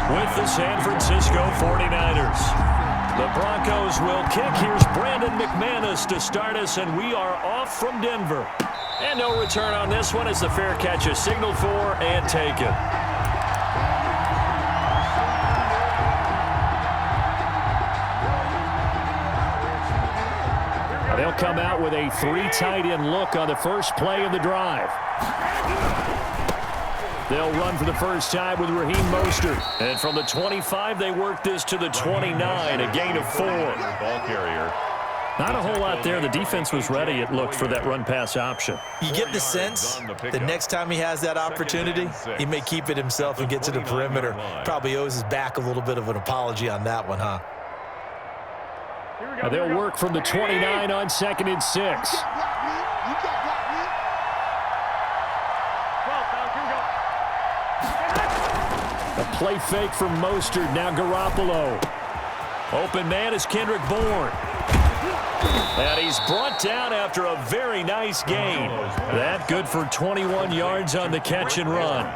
with the San Francisco 49ers. The Broncos will kick. Here's Brandon McManus to start us, and we are off from Denver. And no return on this one as the fair catch is signaled for and taken. They'll come out with a 3 tight end look on the first play of the drive. They'll run for the first time with Raheem Mostert. And from the 25, they work this to the 29, a gain of 4. Ball carrier. Not a whole lot there. The defense was ready, it looked, for that run-pass option. You get the sense that next time he has that opportunity, he may keep it himself and get to the perimeter. Probably owes his back a little bit of an apology on that one, huh? They'll work from the 29 on 2nd and 6. A play fake from Mostert. Now Garoppolo. Open man is Kendrick Bourne. And he's brought down after a very nice gain. That good for 21 yards on the catch and run.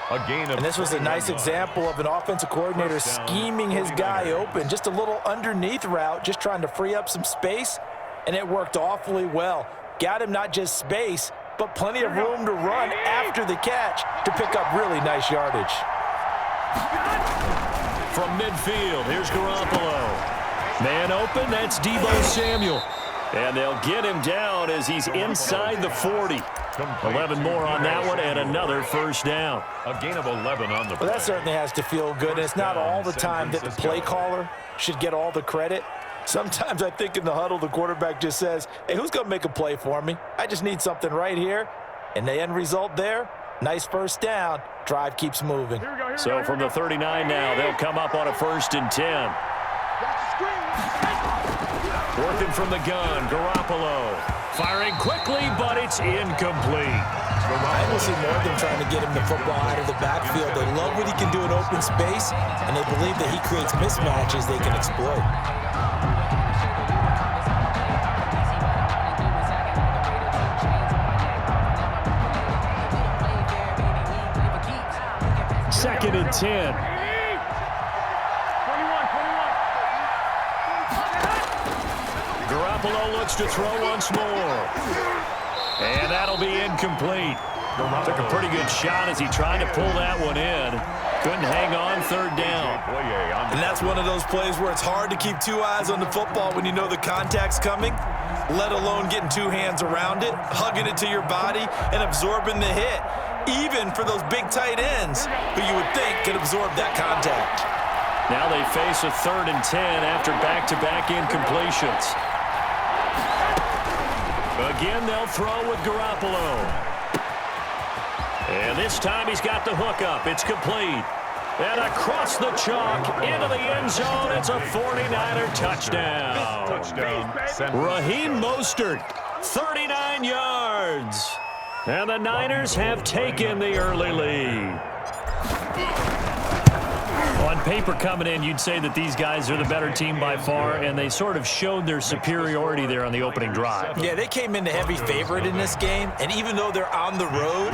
And this was a nice example of an offensive coordinator scheming his guy open. Just a little underneath route, just trying to free up some space, and it worked awfully well. Got him not just space, but plenty of room to run after the catch to pick up really nice yardage. From midfield, here's Garoppolo. Man open, that's Deebo Samuel. And they'll get him down as he's inside the 40. 11 more on that one and another first down. A gain of 11 on the play. Well, that certainly has to feel good. And it's not all the time that the play caller should get all the credit. Sometimes I think in the huddle, the quarterback just says, hey, who's going to make a play for me? I just need something right here. And the end result there, nice first down. Drive keeps moving. So from the 39 now, they'll come up on a 1st and 10. Working from the gun, Garoppolo. Firing quickly, but it's incomplete. I will see more of them trying to get him the football out of the backfield. They love what he can do in open space, and they believe that he creates mismatches they can exploit. Second and 10. Garoppolo looks to throw once more. And that'll be incomplete. Took a pretty good shot as he tried to pull that one in. Couldn't hang on, 3rd down. And that's one of those plays where it's hard to keep 2 eyes on the football when you know the contact's coming, let alone getting 2 hands around it, hugging it to your body, and absorbing the hit, even for those big tight ends who you would think could absorb that contact. Now they face a 3rd and 10 after back-to-back incompletions. Again, they'll throw with Garoppolo. And this time he's got the hook up. It's complete. And across the chalk into the end zone. It's a 49er touchdown. Raheem Mostert, 39 yards. And the Niners have taken the early lead. On paper coming in, you'd say that these guys are the better team by far, and they sort of showed their superiority there on the opening drive. Yeah, they came in the heavy favorite in this game, and even though they're on the road,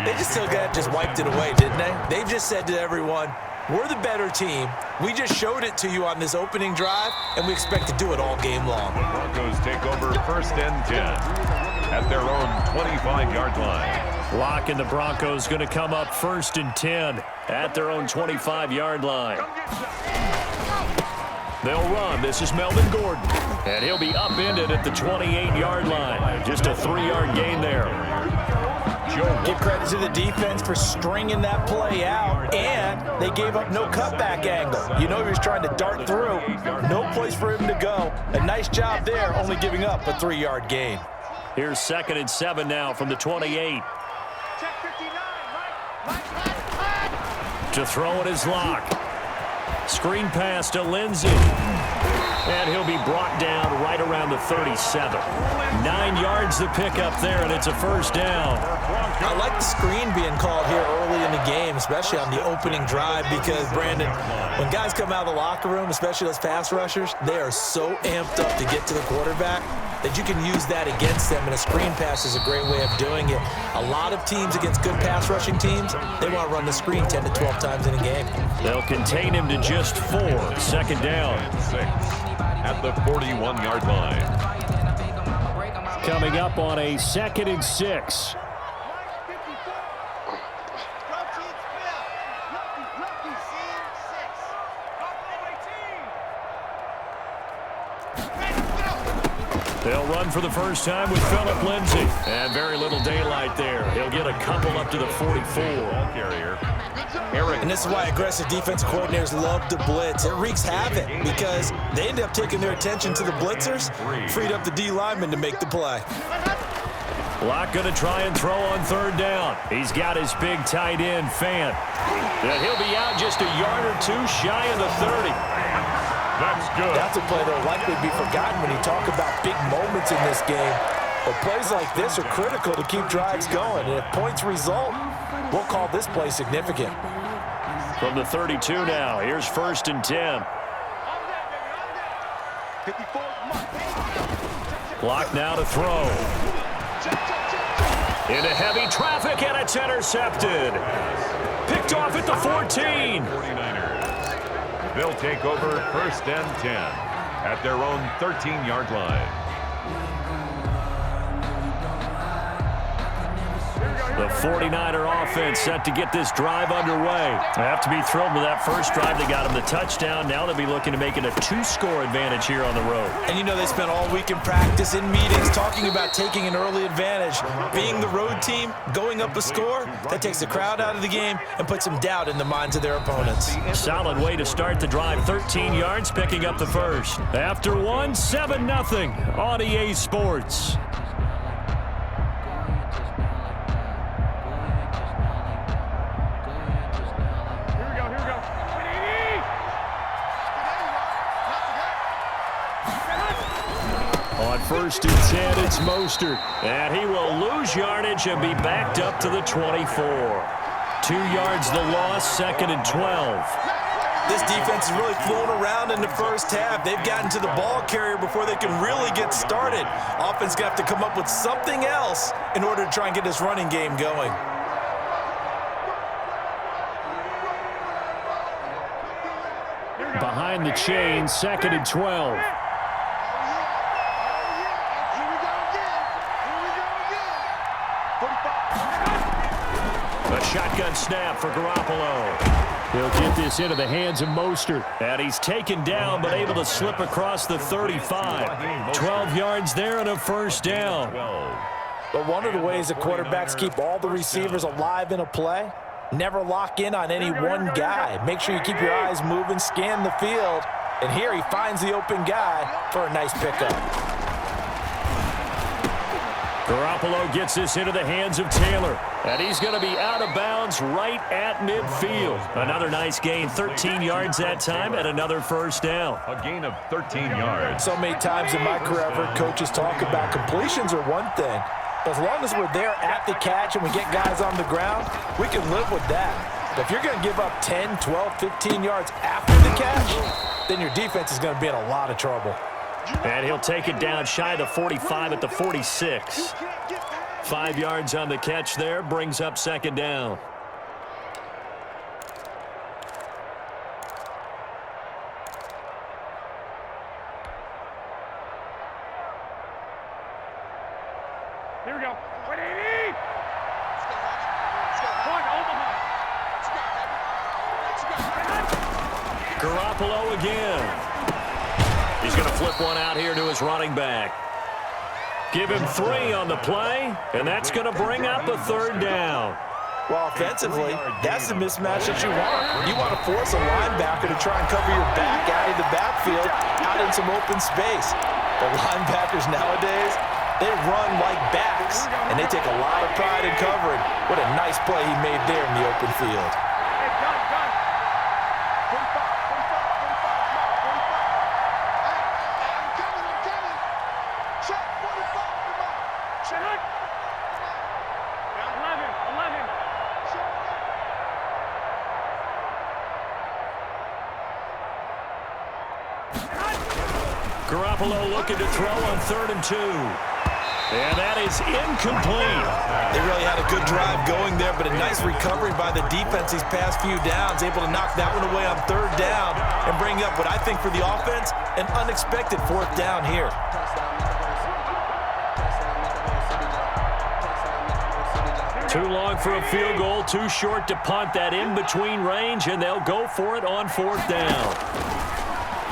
they just still just wiped it away, didn't they? They've just said to everyone, we're the better team. We just showed it to you on this opening drive, and we expect to do it all game long. The Broncos take over 1st and 10 at their own 25-yard line. Locke and the Broncos going to come up 1st and 10 at their own 25-yard line. They'll run. This is Melvin Gordon. And he'll be upended at the 28-yard line. Just a 3-yard gain there. Give credit to the defense for stringing that play out, and they gave up no cutback angle. You know he was trying to dart through. No place for him to go. A nice job there, only giving up a 3-yard gain. Here's 2nd and 7 now from the 28. To throw it is Locke. Screen pass to Lindsey. And he'll be brought down right around the 37. 9 yards to pick up there, and it's a 1st down. I like the screen being called here early in the game, especially on the opening drive, because, Brandon, when guys come out of the locker room, especially those pass rushers, they are so amped up to get to the quarterback. that you can use that against them, and a screen pass is a great way of doing it. A lot of teams against good pass rushing teams, they want to run the screen 10 to 12 times in a game. They'll contain him to just 4. Second down. 6 at the 41-yard line. Coming up on a 2nd and 6. They'll run for the first time with Phillip Lindsay. And very little daylight there. He'll get a couple up to the 44. Carrier. And this is why aggressive defensive coordinators love to blitz. It wreaks havoc because they end up taking their attention to the blitzers, freed up the D lineman to make the play. Locke going to try and throw on 3rd down. He's got his big tight end, Fant. And he'll be out just a yard or 2 shy of the 30. That's good. That's a play that will likely be forgotten when you talk about big moments in this game. But plays like this are critical to keep drives going. And if points result, we'll call this play significant. From the 32 now, here's 1st and 10. Clock now to throw. Into heavy traffic, and it's intercepted. Picked off at the 14. 49ers. They'll take over 1st and 10 at their own 13-yard line. The 49er offense set to get this drive underway. They have to be thrilled with that first drive. They got them the touchdown. Now they'll be looking to make it a 2-score advantage here on the road. And you know they spent all week in practice, in meetings, talking about taking an early advantage. Being the road team, going up a score, that takes the crowd out of the game and puts some doubt in the minds of their opponents. Solid way to start the drive. 13 yards, picking up the first. After 1, 7-0 on EA Sports. On 1st and 10, it's Mostert. And he will lose yardage and be backed up to the 24. 2 yards the loss, 2nd and 12. This defense is really flown around in the first half. They've gotten to the ball carrier before they can really get started. Offense got to come up with something else in order to try and get this running game going. Behind the chain, 2nd and 12. A shotgun snap for Garoppolo. He'll get this into the hands of Mostert. And he's taken down, but able to slip across the 35. 12 yards there and a 1st down. But one of the ways that quarterbacks keep all the receivers alive in a play, never lock in on any one guy. Make sure you keep your eyes moving, scan the field. And here he finds the open guy for a nice pickup. Garoppolo gets this into the hands of Taylor. And he's going to be out of bounds right at midfield. Another nice gain, 13 yards that time, and another 1st down. A gain of 13 yards. So many times in my career, I've heard coaches talk about completions are one thing. But as long as we're there at the catch and we get guys on the ground, we can live with that. But if you're going to give up 10, 12, 15 yards after the catch, then your defense is going to be in a lot of trouble. And he'll take it down shy of the 45 at the 46. 5 yards on the catch there, brings up 2nd down. Here we go. Wait, Amy! Garoppolo again. He's going to flip one out here to his running back. Give him 3 on the play, and that's going to bring up a 3rd down. Well, offensively, that's the mismatch that you want. You want to force a linebacker to try and cover your back out of the backfield, out in some open space. The linebackers nowadays, they run like backs, and they take a lot of pride in covering. What a nice play he made there in the open field. Garoppolo looking to throw on 3rd and 2. And that is incomplete. They really had a good drive going there, but a nice recovery by the defense these past few downs, able to knock that one away on 3rd down and bring up what I think for the offense, an unexpected 4th down here. Too long for a field goal, too short to punt that in-between range, and they'll go for it on 4th down.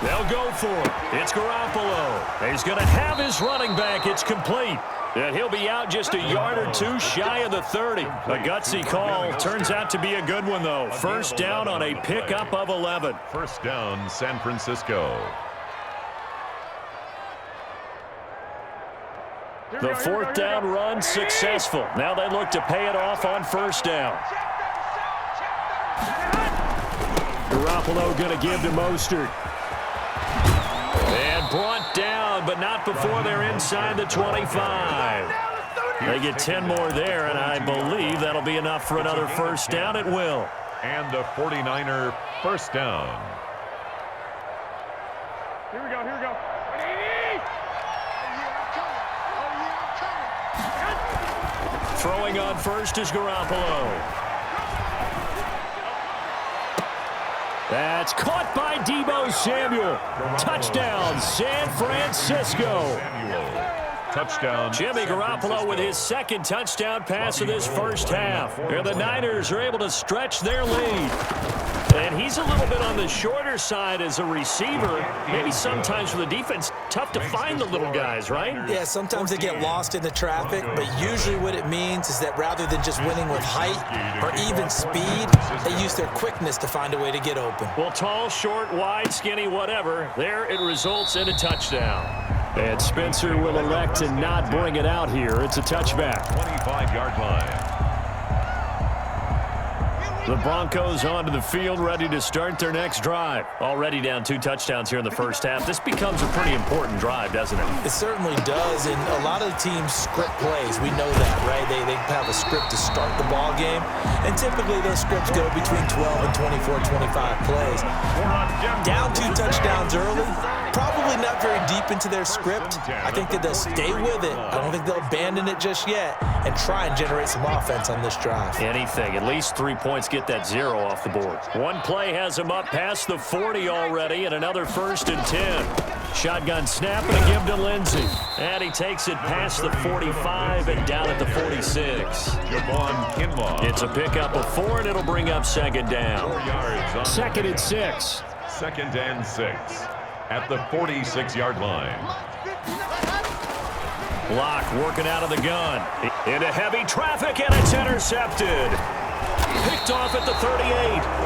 They'll go for it. It's Garoppolo. He's going to have his running back. It's complete. And he'll be out just a yard or two shy of the 30. A gutsy call. Turns out to be a good one, though. 1st down on a pickup of 11. 1st down, San Francisco. The 4th down run successful. Now they look to pay it off on 1st down. Garoppolo going to give to Mostert. And brought down, but not before they're inside the 25. They get 10 more there, and I believe that'll be enough for another 1st down. It will. And a 49er 1st down. Here we go, here we go. Throwing on 1st is Garoppolo. That's caught by Deebo Samuel. Touchdown, San Francisco. Touchdown. Jimmy Garoppolo with his 2nd touchdown pass of this 1st half. And the Niners are able to stretch their lead. And he's a little bit on the shorter side as a receiver. Maybe sometimes for the defense, tough to find the little guys, right? Yeah, sometimes they get lost in the traffic, but usually what it means is that rather than just winning with height or even speed, they use their quickness to find a way to get open. Well, tall, short, wide, skinny, whatever, there it results in a touchdown. And Spencer will elect to not bring it out here. It's a touchback. 25-yard line. The Broncos onto the field, ready to start their next drive. Already down 2 touchdowns here in the 1st half. This becomes a pretty important drive, doesn't it? It certainly does, and a lot of the teams script plays. We know that, right? They have a script to start the ball game, and typically those scripts go between 12 and 24, 25 plays. Down 2 touchdowns early, probably not very deep into their script. I think that they'll stay with it. I don't think they'll abandon it just yet and try and generate some offense on this drive. Anything, at least 3 points, get that 0 off the board. One play has him up past the 40 already, and another 1st and 10. Shotgun snap and a give to Lindsey. And he takes it past the 45 and down at the 46. It's a pickup of 4, and it'll bring up 2nd down. 2nd and 6. 2nd and 6 at the 46-yard line. Block working out of the gun. Into heavy traffic, and it's intercepted. Picked off at the 38,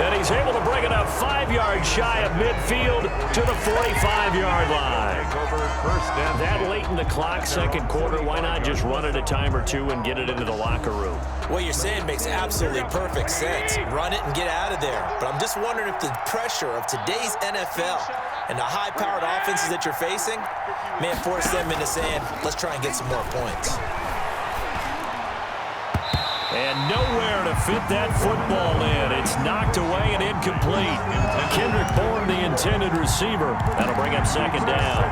and he's able to bring it up 5 yards shy of midfield to the 45-yard line. That late in the clock, 2nd quarter, why not just run it a time or two and get it into the locker room? What you're saying makes absolutely perfect sense. Run it and get out of there. But I'm just wondering if the pressure of today's NFL and the high-powered offenses that you're facing may have forced them into saying, let's try and get some more points. And nowhere to fit that football in. It's knocked away and incomplete. Kendrick Bourne, the intended receiver. That'll bring up 2nd down.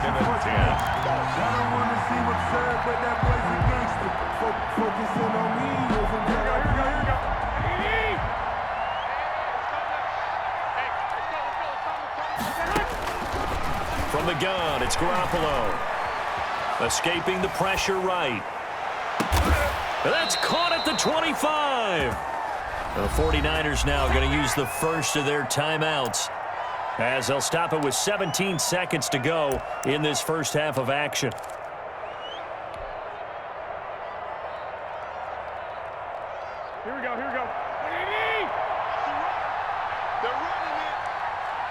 From the gun, it's Garoppolo. Escaping the pressure right. That's caught at the 25. The 49ers now going to use the first of their timeouts as they'll stop it with 17 seconds to go in this 1st half of action. Here we go, here we go. They're running it.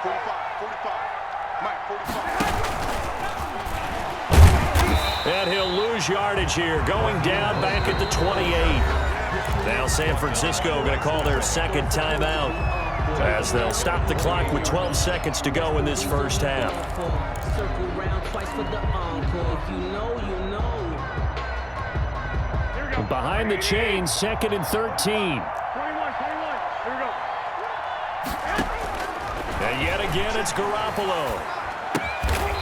45. Mike, 45. And he'll lose yardage here, going down back at the 28. Now San Francisco going to call their 2nd timeout as they'll stop the clock with 12 seconds to go in this 1st half. Behind the chains, 2nd and 13. 21. Here we go. And yet again, it's Garoppolo.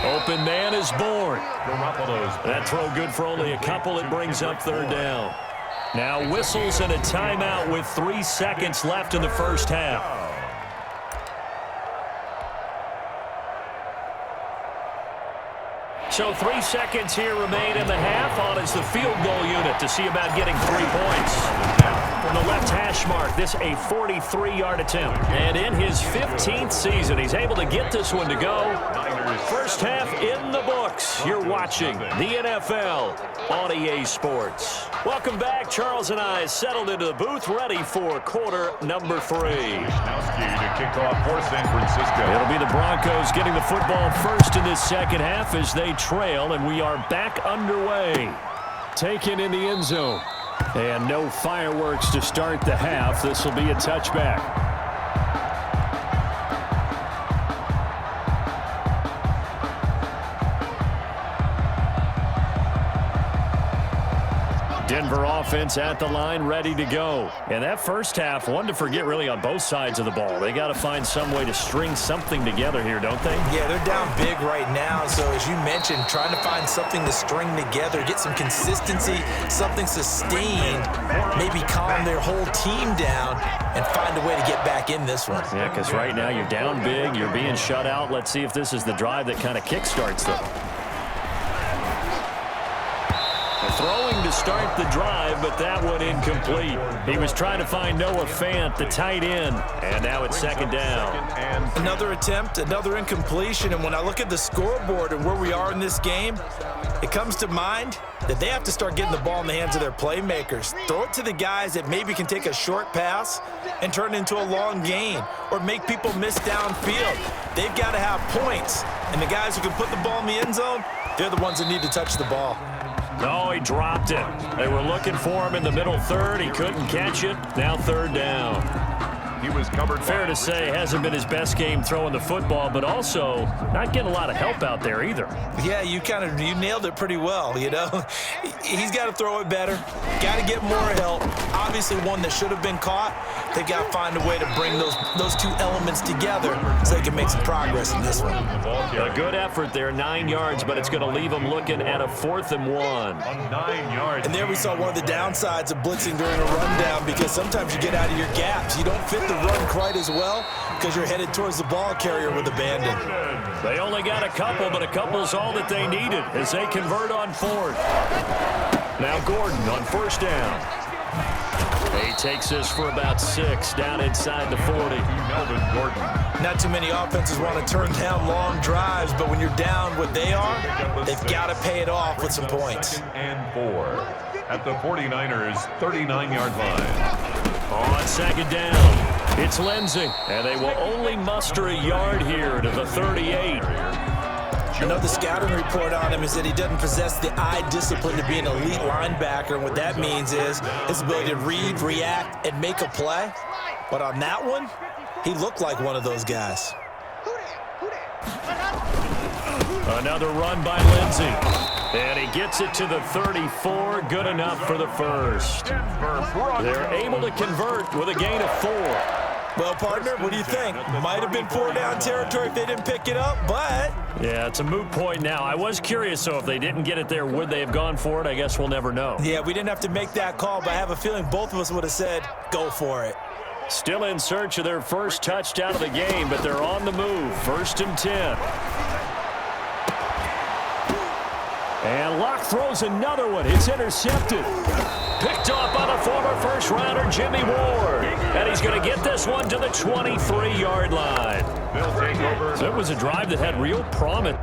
Open man is born. Garoppolo's That throw good for only a couple. It brings up third down. Now whistles and a timeout with 3 seconds left in the first half. So 3 seconds here remain in the half. On is the field goal unit to see about getting 3 points. From the left hash mark, this a 43-yard attempt. And in his 15th season, he's able to get this one to go. First half in the books. You're watching the NFL on EA Sports. Welcome back. Charles and I settled into the booth, ready for quarter number 3. to kick off for San Francisco. It'll be the Broncos getting the football first in this second half as they trail, and we are back underway. Taken in the end zone. And no fireworks to start the half. This will be a touchback. Denver offense at the line, ready to go. And that first half, one to forget really on both sides of the ball. They got to find some way to string something together here, don't they? Yeah, they're down big right now. So as you mentioned, trying to find something to string together, get some consistency, something sustained, maybe calm their whole team down and find a way to get back in this one. Yeah, because right now you're down big, you're being shut out. Let's see if this is the drive that kind of kickstarts them. Throwing to start the drive, but that one incomplete. He was trying to find Noah Fant, the tight end, and now it's second down. Another attempt, another incompletion, and when I look at the scoreboard and where we are in this game, it comes to mind that they have to start getting the ball in the hands of their playmakers. Throw it to the guys that maybe can take a short pass and turn it into a long gain or make people miss downfield. They've got to have points, and the guys who can put the ball in the end zone, they're the ones that need to touch the ball. No, he dropped it. They were looking for him in the middle third. He couldn't catch it. Now third down. He was covered. Fair to say, hasn't been his best game throwing the football, but also not getting a lot of help out there either. Yeah, you nailed it pretty well, you know. He's got to throw it better. Got to get more help. Obviously one that should have been caught. They got to find a way to bring those two elements together so they can make some progress in this one. A good effort there, 9 yards, but it's going to leave them looking at a 4th and 1. 9 yards. And there we saw one of the downsides of blitzing during a rundown, because sometimes you get out of your gaps. You don't fit the run quite as well because you're headed towards the ball carrier with abandon. They only got a couple, but a couple's all that they needed as they convert on 4th. Now Gordon on first down. He takes this for about 6 down inside the 40. Melvin Gordon. Not too many offenses want to turn down long drives, but when you're down what they are, they've got to pay it off with some points. And 4 at the 49ers 39-yard line. On second down, it's Lindsey, and they will only muster a yard here to the 38. Another scouting report on him is that he doesn't possess the eye discipline to be an elite linebacker. And what that means is his ability to read, react, and make a play. But on that one, he looked like one of those guys. Another run by Lindsey. And he gets it to the 34. Good enough for the first. They're able to convert with a gain of 4. Well, partner, what do you think? Might have been 4-down territory if they didn't pick it up, but... Yeah, it's a moot point now. I was curious, so if they didn't get it there, would they have gone for it? I guess we'll never know. Yeah, we didn't have to make that call, but I have a feeling both of us would have said, go for it. Still in search of their first touchdown of the game, but they're on the move. 1st and 10. And Locke throws another one. It's intercepted. Picked off by the former first-rounder Jimmy Ward. And he's going to get this one to the 23-yard line. They'll take over. So it was a drive that had real promise.